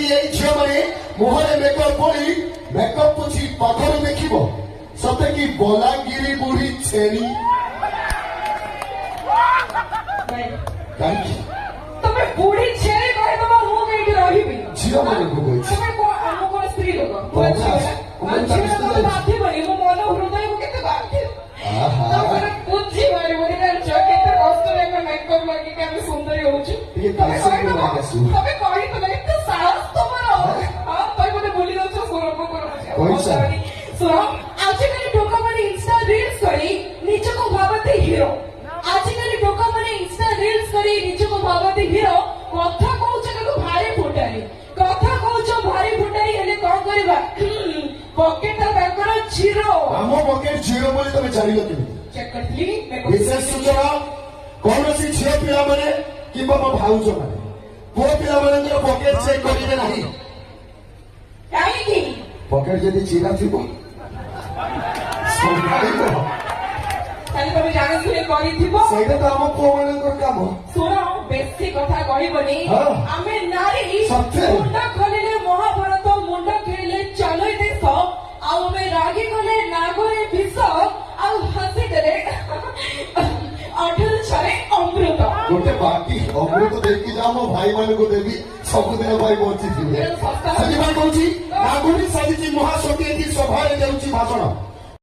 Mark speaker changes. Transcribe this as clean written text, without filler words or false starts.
Speaker 1: ଯଦି ଏଇ ଝିଅ ମାନେ ମୁହଁରେ ମେକଅପ୍ ପୋଳି ମେକଅପ୍ ପୋଛି ପାଖରୁ ଦେଖିବ ସତେ କି ବଲାଙ୍ଗିରି ବୁଢୀ ଛେଳି। କାହିଁକି
Speaker 2: ତମେ ବୁଢୀ ଛେଳି କହିଦବ ମୁଁ କାହିଁକି ରହିବି?
Speaker 1: ଝିଅ ମାନଙ୍କୁ କହିଛି
Speaker 2: ତମେ ଆମ କଣ ସ୍ତ୍ରୀ ଲୋକ ବାଧିବନି ମୋ ମନ ହୃଦୟକୁ କେତେ ବାଧିବ ତମେ ବୁଝି ପାରିବନି ଜାଣିଛ କେତେ କଷ୍ଟରେ ଆମେ ମେକଅପ୍ ଲାଗିକି ଆମେ ସୁନ୍ଦରୀ ହଉଛୁ। ତମେ କହିଦବ ଏତେ ସାହସ ତମର। ହଁ ତମେ ମତେ ଭୁଲି ଯାଉଛ ଶୁଣ ଆଜିକାଲି ଟୋକାମାନେ ଇନଷ୍ଟା ରିଲ୍ସ କରି ନିଜକୁ ଭାବନ୍ତି ହିରୋ। ଆଜିକାଲି ଟୋକାମାନେ ଇନଷ୍ଟା ରିଲ୍ସ କରି ନିଜକୁ ଭାବନ୍ତି ହିରୋ। କଥା କହୁଛ କିନ୍ତୁ ଭାରି ଫୁଟାଇ କଥା କହୁଛ ଭାରି ଫୁଟାଇ ହେଲେ କଣ କରିବା? ପକେଟ ତାଙ୍କର ଜିରୋ।
Speaker 1: ଆମ ପକେଟ ଜିରୋ ବୋଲି ତମେ ଜାଣିଲ କେମିତି?
Speaker 2: ଚେକ୍ କରିଥିଲି
Speaker 1: ବିଶେଷ ସୂଚନା କୌଣସି ଝିଅ ପିଲାମାନେ କିମ୍ବା ମୋ ଭାଉଜ ମାନେ ପୁଅ ପିଲାମାନଙ୍କର ପକେଟ ଚେକ୍ କରିବେ ନାହିଁ।
Speaker 2: କାହିଁକି?
Speaker 1: ପକେଟ ଯଦି ଚିରା ଥିବ
Speaker 2: ତାହେଲେ ତମେ ଜାଣିଥିଲେ କରିଥିବ।
Speaker 1: ସେଇଟା ତ ଆମ ପୁଅ ମାନଙ୍କର କାମ।
Speaker 2: ଶୁଣ ବେଶୀ କଥା କହିବନି। ଆମେ ନାରୀ ମୁଣ୍ଡ ଖୋଲିଲେ ମହାଭାରତ ମୁଣ୍ଡ ଖେଳିଲେ ଚାଲୁଇ ଦେଶ ଆଉ ଆମେ ରାଗି ଗଲେ ନାଗରେ ବିଷ ଆଉ ହସି ଦେଲେ 18 ଅମୃତ।
Speaker 1: ଗୋଟେ ବାଟି ଅମୃତ ଦେଇକି ଯାଅ ମୋ ଭାଇ ମାନଙ୍କୁ ଦେବି ସବୁଦିନ ପାଇଁ ବଞ୍ଚିଥିବେ। ସେଥିପାଇଁ କହୁଛି ନାଗୁରୀ ସାଜିଛି ମହାସତୀ ଏଠି ସଭାରେ ଦେଉଛି ଭାଷଣ।